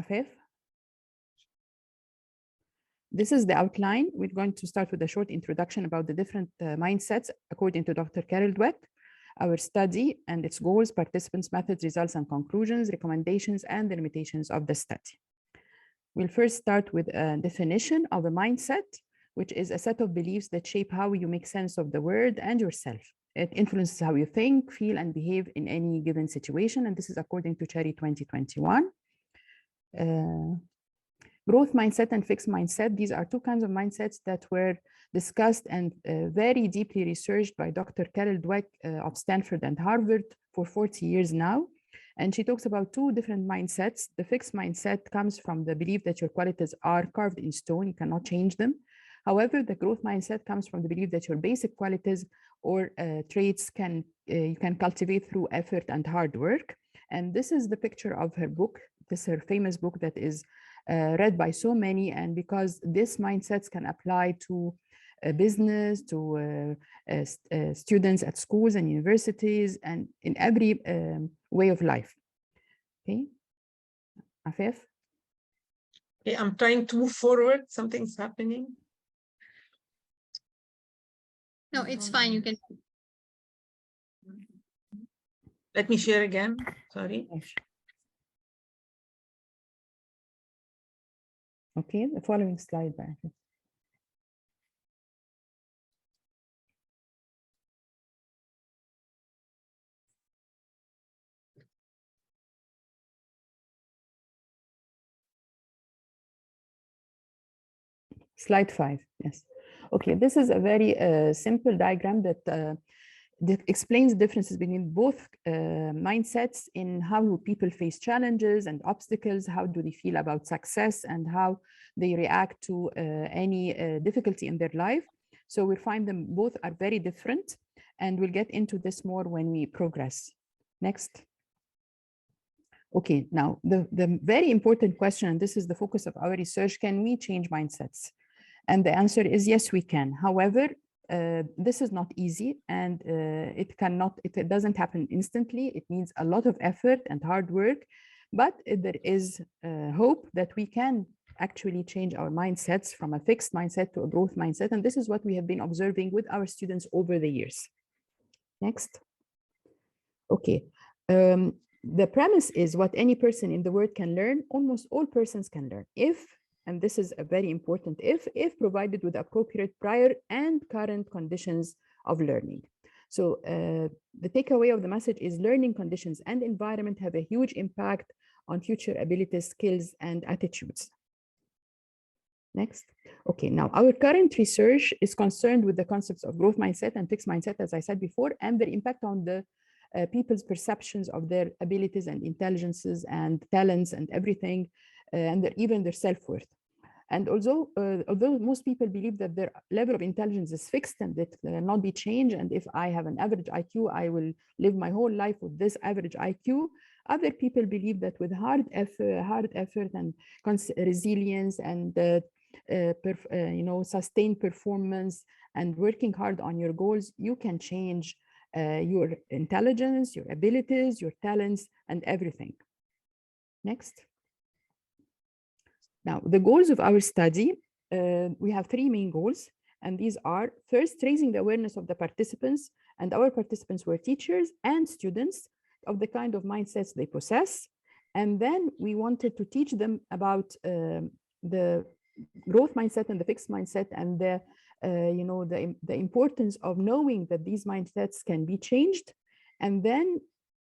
Afaf. This is the outline. We're going to start with a short introduction about the different mindsets according to Dr. Carol Dweck, our study and its goals, participants, methods, results, and conclusions, recommendations, and the limitations of the study. We'll first start with a definition of a mindset, which is a set of beliefs that shape how you make sense of the world and yourself. It influences how you think, feel, and behave in any given situation. And this is according to Cherry 2021. Growth mindset and fixed mindset. These are two kinds of mindsets that were discussed and very deeply researched by Dr. Carol Dweck of Stanford and Harvard for 40 years now. And she talks about two different mindsets. The fixed mindset comes from the belief that your qualities are carved in stone, you cannot change them. However, the growth mindset comes from the belief that your basic qualities or traits you can cultivate through effort and hard work. And this is the picture of her book. This is her famous book that is read by so many, and because these mindsets can apply to business, to students at schools and universities, and in every way of life. Okay, Afaf? Okay, I'm trying to move forward. Something's happening. No, it's fine. You can. Let me share again. Sorry. Okay, the following slide back. Slide 5, yes. Okay, this is a very simple diagram that explains differences between both mindsets in how people face challenges and obstacles, how do they feel about success, and how they react to any difficulty in their life. So we find them both are very different, and we'll get into this more when we progress. Next. Okay, now the very important question, and this is the focus of our research, can we change mindsets? And the answer is yes, we can. However, this is not easy, and it doesn't happen instantly. It needs a lot of effort and hard work, but there is hope that we can actually change our mindsets from a fixed mindset to a growth mindset. And this is what we have been observing with our students over the years. Next. Okay. The premise is what any person in the world can learn, almost all persons can learn, and this is a very important if provided with appropriate prior and current conditions of learning. So the takeaway of the message is learning conditions and environment have a huge impact on future abilities, skills, and attitudes. Next. Okay, now our current research is concerned with the concepts of growth mindset and fixed mindset, as I said before, and their impact on the people's perceptions of their abilities and intelligences and talents and everything, and even their self-worth. And although most people believe that their level of intelligence is fixed and it cannot be changed, and if I have an average IQ, I will live my whole life with this average IQ, other people believe that with hard effort and resilience and sustained performance and working hard on your goals, you can change your intelligence, your abilities, your talents, and everything. Next. Now, the goals of our study, we have three main goals, and these are first, raising the awareness of the participants, and our participants were teachers and students, of the kind of mindsets they possess. And then we wanted to teach them about the growth mindset and the fixed mindset, and the importance of knowing that these mindsets can be changed, and then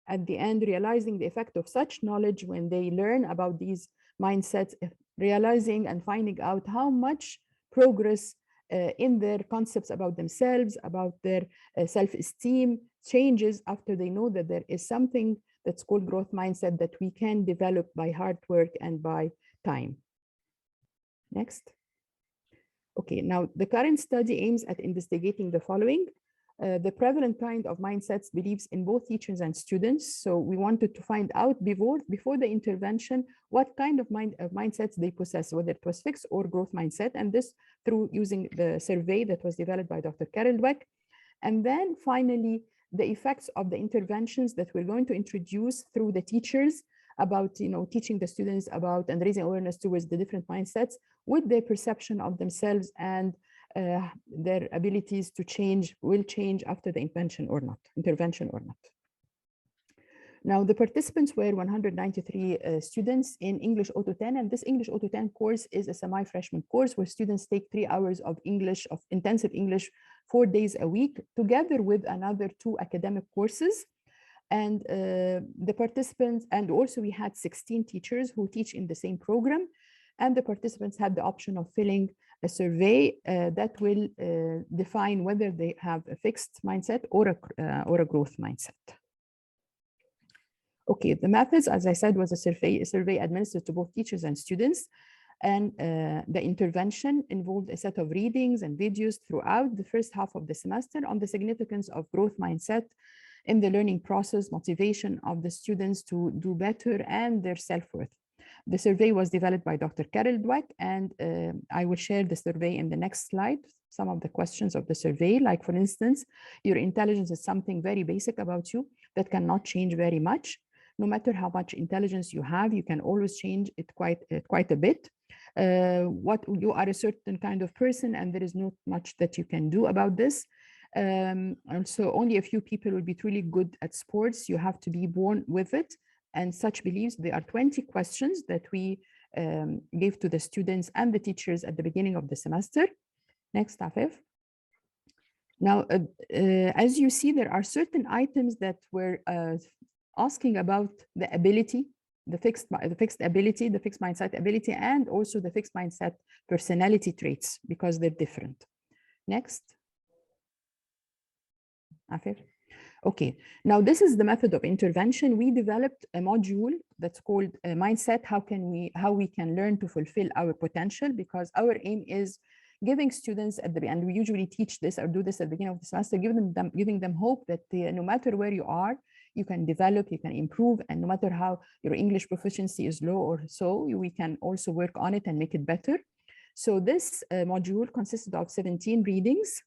at the end realizing the effect of such knowledge when they learn about these mindsets, realizing and finding out how much progress in their concepts about themselves, about their self-esteem changes after they know that there is something that's called growth mindset that we can develop by hard work and by time. Next. Okay, now the current study aims at investigating the following. The prevalent kind of mindsets beliefs in both teachers and students. So we wanted to find out before the intervention what kind of mindsets they possess, whether it was fixed or growth mindset, and this through using the survey that was developed by Dr. Carol Dweck. And then finally, the effects of the interventions that we're going to introduce through the teachers about teaching the students about and raising awareness towards the different mindsets with their perception of themselves and their abilities to change will change after the intervention or not. Now, the participants were 193 students in English Auto 10, and this English Auto 10 course is a semi-freshman course where students take 3 hours of English, of intensive English, 4 days a week, together with another 2 academic courses. And the participants, and also we had 16 teachers who teach in the same program, and the participants had the option of filling a survey that will define whether they have a fixed mindset or a growth mindset. Okay, the methods, as I said, was a survey administered to both teachers and students. And the intervention involved a set of readings and videos throughout the first half of the semester on the significance of growth mindset in the learning process, motivation of the students to do better, and their self-worth. The survey was developed by Dr. Carol Dweck, and I will share the survey in the next slide. Some of the questions of the survey, like for instance, your intelligence is something very basic about you that cannot change very much. No matter how much intelligence you have, you can always change it quite a bit. What you are a certain kind of person, and there is not much that you can do about this. Also, only a few people will be truly good at sports. You have to be born with it. And such beliefs, there are 20 questions that we gave to the students and the teachers at the beginning of the semester. Next, Afaf. Now, as you see, there are certain items that were asking about the ability, the fixed ability, the fixed mindset ability, and also the fixed mindset personality traits, because they're different. Next. Afaf. Okay, now this is the method of intervention. We developed a module that's called Mindset. How we can learn to fulfill our potential, because our aim is giving students at the end, we usually teach this or do this at the beginning of the semester, giving them hope that no matter where you are, you can develop, you can improve, and no matter how your English proficiency is low or so, we can also work on it and make it better. So this module consisted of 17 readings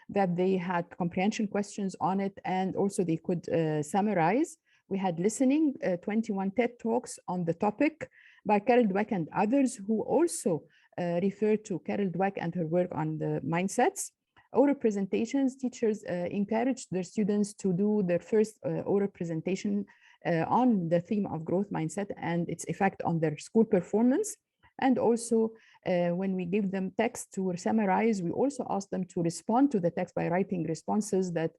that they had comprehension questions on it, and also they could summarize. We had listening, 21 TED Talks on the topic by Carol Dweck and others who also referred to Carol Dweck and her work on the mindsets. Oral presentations, teachers encouraged their students to do their first oral presentation on the theme of growth mindset and its effect on their school performance. And also, when we give them text to summarize, we also ask them to respond to the text by writing responses that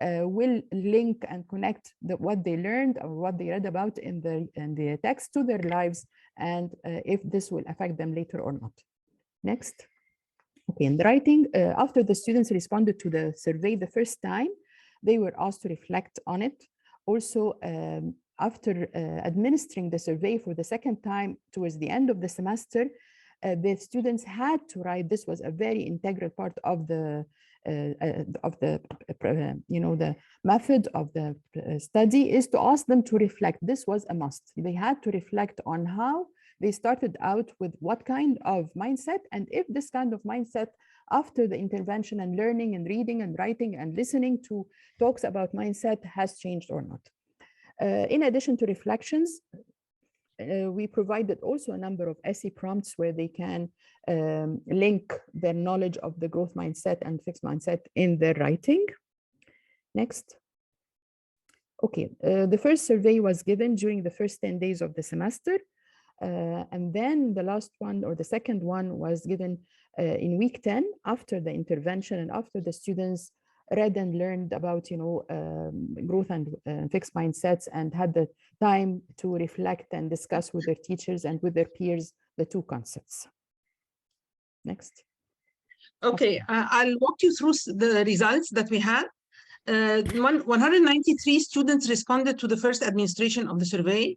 will link and connect what they learned or what they read about in the text to their lives, and if this will affect them later or not. Next. Okay, in the writing, after the students responded to the survey the first time, they were asked to reflect on it. Also, after administering the survey for the second time towards the end of the semester, the students had to write. This was a very integral part of the method of the study, is to ask them to reflect. This was a must. They had to reflect on how they started out with what kind of mindset, and if this kind of mindset after the intervention and learning and reading and writing and listening to talks about mindset has changed or not. In addition to reflections, we provided also a number of essay prompts where they can link their knowledge of the growth mindset and fixed mindset in their writing. Next. Okay, the first survey was given during the first 10 days of the semester. And then the last one, or the second one, was given in week 10 after the intervention and after the students read and learned about growth and fixed mindsets and had the time to reflect and discuss with their teachers and with their peers the two concepts. Next. Okay, I'll walk you through the results that we had. 193 students responded to the first administration of the survey,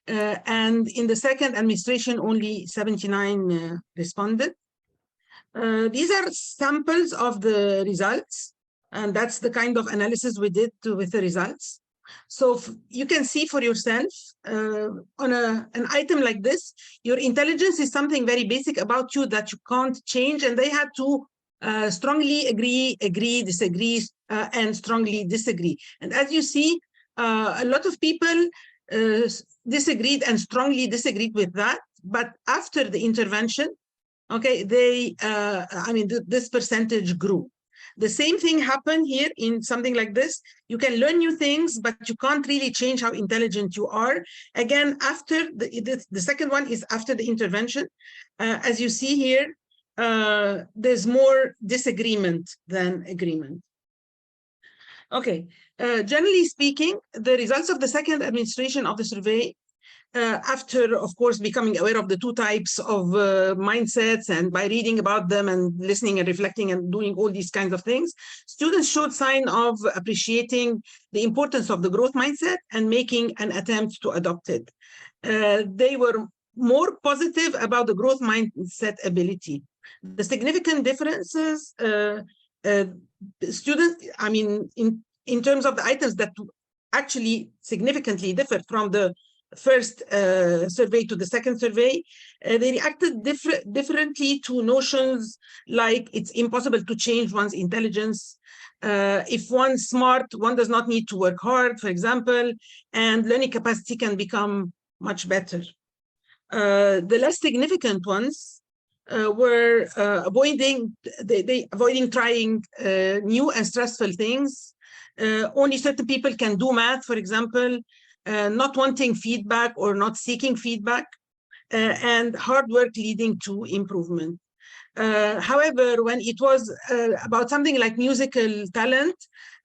and in the second administration only 79 responded. These are samples of the results, and that's the kind of analysis we did with the results. So you can see for yourself on an item like this, your intelligence is something very basic about you that you can't change, and they had to strongly agree, disagree, and strongly disagree. And as you see, a lot of people disagreed and strongly disagreed with that. But after the intervention, okay, this percentage grew. The same thing happened here in something like this. You can learn new things, but you can't really change how intelligent you are. Again, after the second one is after the intervention. As you see here, there's more disagreement than agreement. Okay, generally speaking, the results of the second administration of the survey, after, of course, becoming aware of the two types of mindsets and by reading about them and listening and reflecting and doing all these kinds of things, students showed sign of appreciating the importance of the growth mindset and making an attempt to adopt it. They were more positive about the growth mindset ability. The significant differences, students, in terms of the items that actually significantly differed from the first survey to the second survey, they reacted differently to notions like it's impossible to change one's intelligence. If one's smart, one does not need to work hard, for example, and learning capacity can become much better. The less significant ones were avoiding trying new and stressful things. Only certain people can do math, for example, not wanting feedback or not seeking feedback, and hard work leading to improvement. However, when it was about something like musical talent,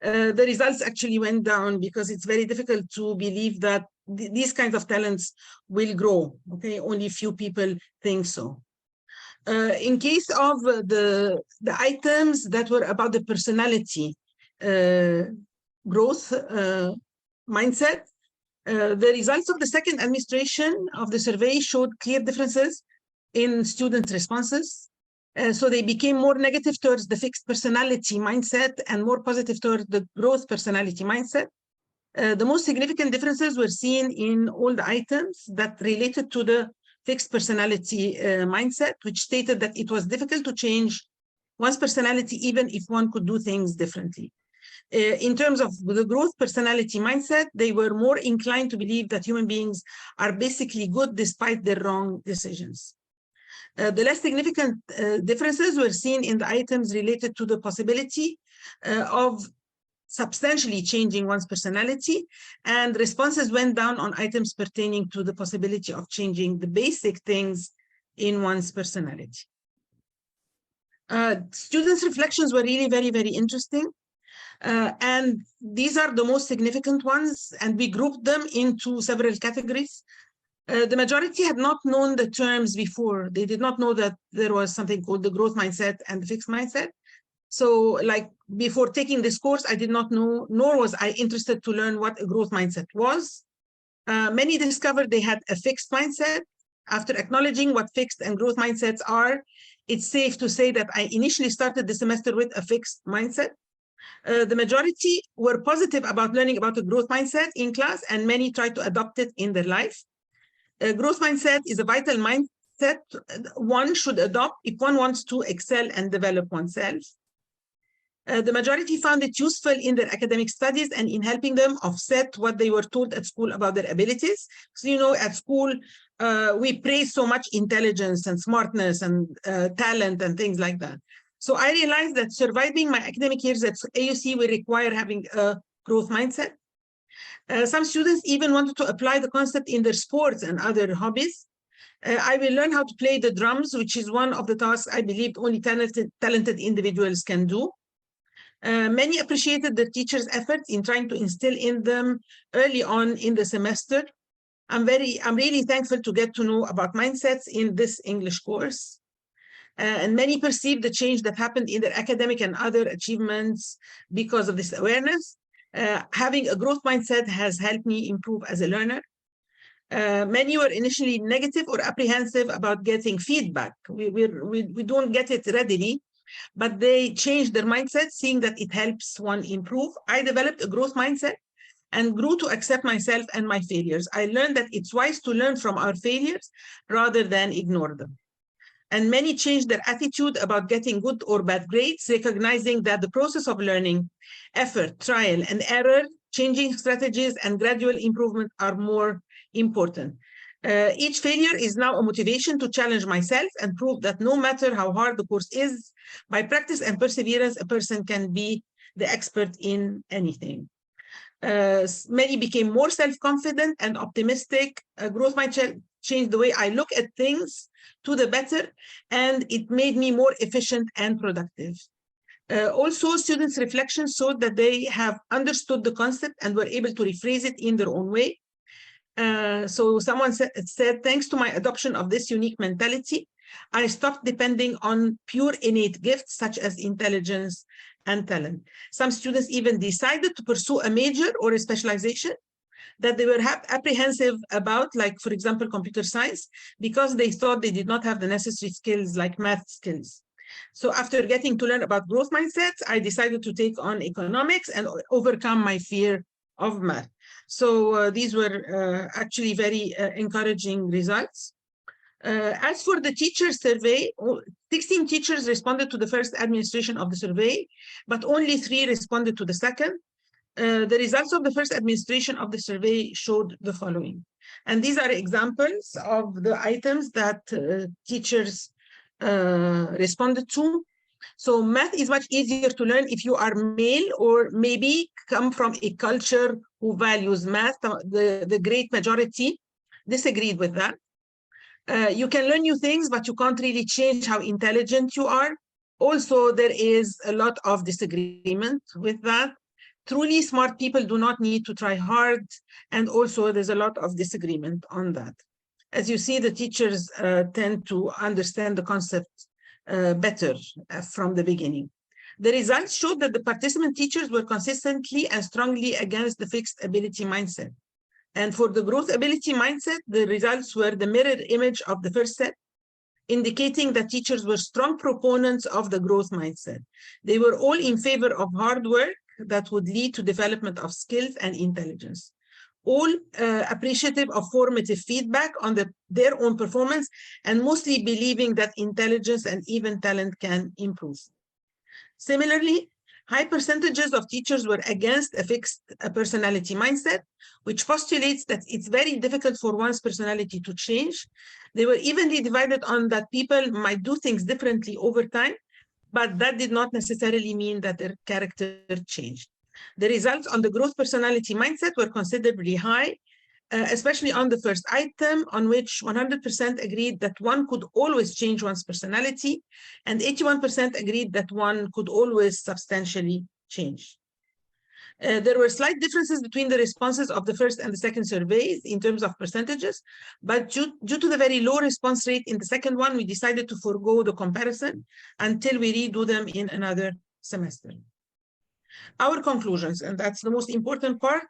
the results actually went down because it's very difficult to believe that these kinds of talents will grow. Okay, only few people think so. In case of the items that were about the personality growth mindset, the results of the second administration of the survey showed clear differences in students' responses. So they became more negative towards the fixed personality mindset and more positive towards the growth personality mindset. The most significant differences were seen in all the items that related to the fixed personality mindset, which stated that it was difficult to change one's personality even if one could do things differently. In terms of the growth personality mindset, they were more inclined to believe that human beings are basically good despite their wrong decisions. The less significant differences were seen in the items related to the possibility of substantially changing one's personality, and responses went down on items pertaining to the possibility of changing the basic things in one's personality. Students' reflections were really very, very interesting. And these are the most significant ones, and we grouped them into several categories. The majority had not known the terms before. They did not know that there was something called the growth mindset and the fixed mindset. So like before taking this course, I did not know, nor was I interested to learn what a growth mindset was. Many discovered they had a fixed mindset. After acknowledging what fixed and growth mindsets are, it's safe to say that I initially started the semester with a fixed mindset. The majority were positive about learning about a growth mindset in class, and many tried to adopt it in their life. A growth mindset is a vital mindset one should adopt if one wants to excel and develop oneself. The majority found it useful in their academic studies and in helping them offset what they were told at school about their abilities. So, you know, at school, we praise so much intelligence and smartness and talent and things like that. So I realized that surviving my academic years at AUC will require having a growth mindset. Some students even wanted to apply the concept in their sports and other hobbies. I will learn how to play the drums, which is one of the tasks I believed only talented individuals can do. Many appreciated the teachers' efforts in trying to instill in them early on in the semester. I'm really thankful to get to know about mindsets in this English course. And many perceived the change that happened in their academic and other achievements because of this awareness. Having a growth mindset has helped me improve as a learner. Many were initially negative or apprehensive about getting feedback. We don't get it readily, but they changed their mindset, seeing that it helps one improve. I developed a growth mindset and grew to accept myself and my failures. I learned that it's wise to learn from our failures rather than ignore them. And many changed their attitude about getting good or bad grades, recognizing that the process of learning, effort, trial, and error changing strategies and gradual improvement are more important. Each failure is now a motivation to challenge myself and prove that no matter how hard the course is, by practice and perseverance, a person can be the expert in anything. Many became more self-confident and optimistic. Growth mindset changed the way I look at things to the better, and it made me more efficient and productive. Also, students' reflections showed that they have understood the concept and were able to rephrase it in their own way. So someone said, thanks to my adoption of this unique mentality, I stopped depending on pure innate gifts such as intelligence and talent. Some students even decided to pursue a major or a specialization that they were apprehensive about, like, for example, computer science, because they thought they did not have the necessary skills like math skills. So after getting to learn about growth mindsets, I decided to take on economics and overcome my fear of math. So these were actually very encouraging results. As for the teacher survey, 16 teachers responded to the first administration of the survey, but only 3 responded to the second. The results of the first administration of the survey showed the following. And these are examples of the items that teachers responded to. So math is much easier to learn if you are male or maybe come from a culture who values math. The great majority disagreed with that. You can learn new things, but you can't really change how intelligent you are. Also, there is a lot of disagreement with that. Truly smart people do not need to try hard. And also, there's a lot of disagreement on that. As you see, the teachers tend to understand the concept better from the beginning. The results showed that the participant teachers were consistently and strongly against the fixed ability mindset. And for the growth ability mindset, the results were the mirror image of the first set, indicating that teachers were strong proponents of the growth mindset. They were all in favor of hard work that would lead to development of skills and intelligence. All appreciative of formative feedback on their own performance, and mostly believing that intelligence and even talent can improve. Similarly, high percentages of teachers were against a fixed personality mindset, which postulates that it's very difficult for one's personality to change. They were evenly divided on that people might do things differently over time, but that did not necessarily mean that their character changed. The results on the growth personality mindset were considerably high, especially on the first item, on which 100% agreed that one could always change one's personality, and 81% agreed that one could always substantially change. There were slight differences between the responses of the first and the second surveys in terms of percentages, but due to the very low response rate in the second one, we decided to forego the comparison until we redo them in another semester. Our conclusions, and that's the most important part,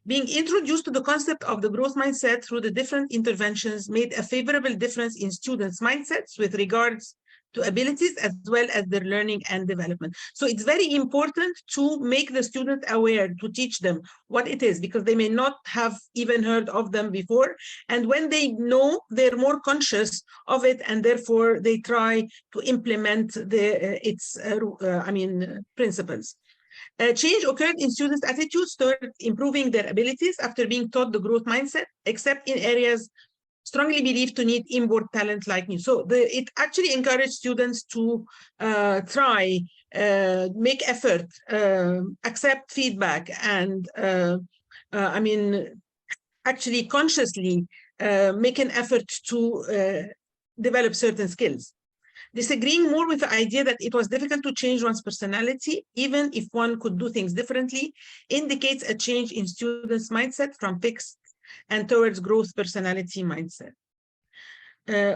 being introduced to the concept of the growth mindset through the different interventions made a favorable difference in students' mindsets with regards to abilities as well as their learning and development. So it's very important to make the student aware, to teach them what it is, because they may not have even heard of them before. And when they know, they're more conscious of it, and therefore they try to implement its principles. Change occurred in students' attitudes toward improving their abilities after being taught the growth mindset, except in areas strongly believed to need inborn talent like me. So it actually encouraged students to try, make effort, accept feedback, and actually consciously make an effort to develop certain skills. Disagreeing more with the idea that it was difficult to change one's personality, even if one could do things differently, indicates a change in students' mindset from fixed and towards growth personality mindset.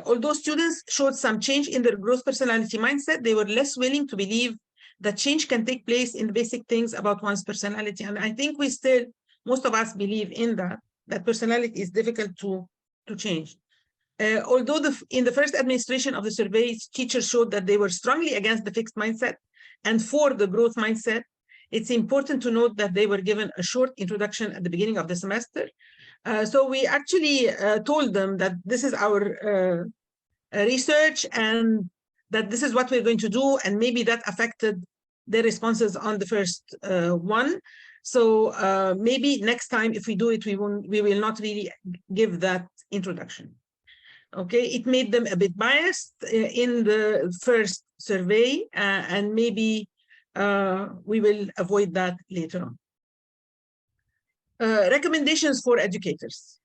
Although students showed some change in their growth personality mindset, they were less willing to believe that change can take place in the basic things about one's personality. And I think most of us believe in that personality is difficult to change. Although in the first administration of the surveys, teachers showed that they were strongly against the fixed mindset and for the growth mindset, it's important to note that they were given a short introduction at the beginning of the semester. So we actually told them that this is our research and that this is what we're going to do, and maybe that affected their responses on the first one. So maybe next time if we do it, we will not really give that introduction. Okay, it made them a bit biased in the first survey, and maybe we will avoid that later on. Recommendations for educators.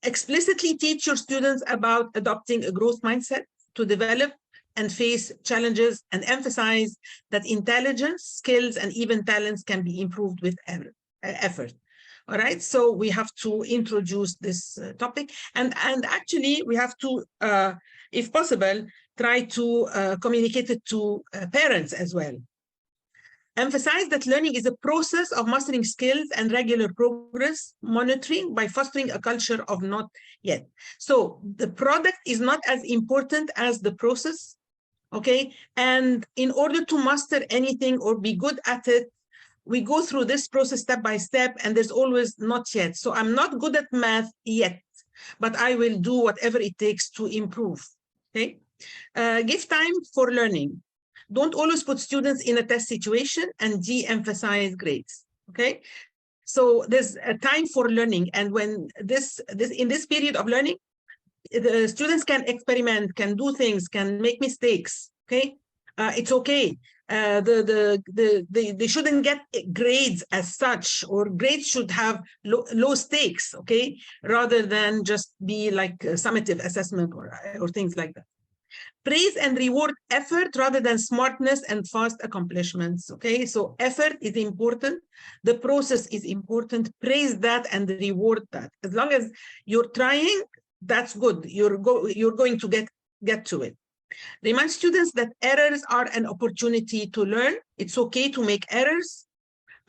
Explicitly teach your students about adopting a growth mindset to develop and face challenges, and emphasize that intelligence, skills, and even talents can be improved with effort. All right, so we have to introduce this topic, and actually we have to, if possible, try to communicate it to parents as well. Emphasize that learning is a process of mastering skills and regular progress monitoring by fostering a culture of not yet. So the product is not as important as the process, okay? And in order to master anything or be good at it, we go through this process step by step, and there's always not yet. So I'm not good at math yet, but I will do whatever it takes to improve, okay? Give time for learning. Don't always put students in a test situation and de-emphasize grades, okay? So there's a time for learning, and when in this period of learning, the students can experiment, can do things, can make mistakes, okay? It's okay. They shouldn't get grades as such, or grades should have low stakes, okay? Rather than just be like a summative assessment or things like that. Praise and reward effort rather than smartness and fast accomplishments, okay? So effort is important. The process is important. Praise that and reward that. As long as you're trying, that's good. You're going to get to it. Remind students that errors are an opportunity to learn. It's okay to make errors.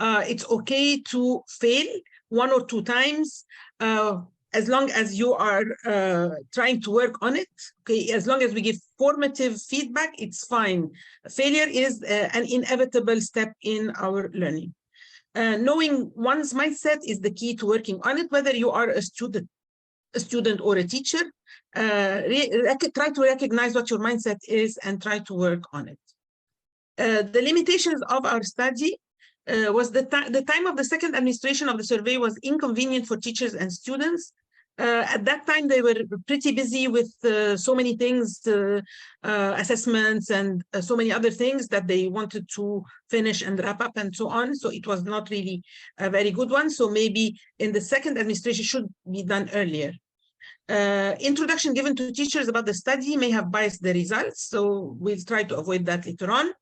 It's okay to fail 1 or 2 times, as long as you are trying to work on it. Okay, as long as we give formative feedback, it's fine. Failure is an inevitable step in our learning. Knowing one's mindset is the key to working on it, whether you are a student or a teacher. Try to recognize what your mindset is and try to work on it. The limitations of our study was the time of the second administration of the survey was inconvenient for teachers and students. At that time, they were pretty busy with so many things, assessments and so many other things that they wanted to finish and wrap up and so on. So it was not really a very good one. So maybe in the second administration should be done earlier. Introduction given to teachers about the study may have biased the results. So we'll try to avoid that later on.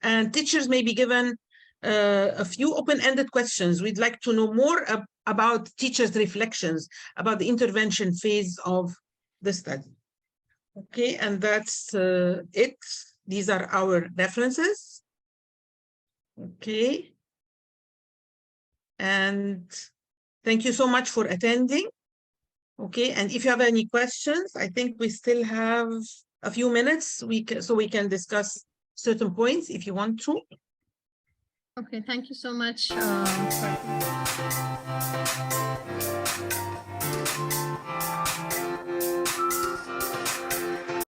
And teachers may be given a few open-ended questions. We'd like to know more about teachers' reflections about the intervention phase of the study. Okay, and that's it. These are our references. Okay. And thank you so much for attending. Okay, and if you have any questions, I think we still have a few minutes so we can discuss certain points if you want to. Okay, thank you so much.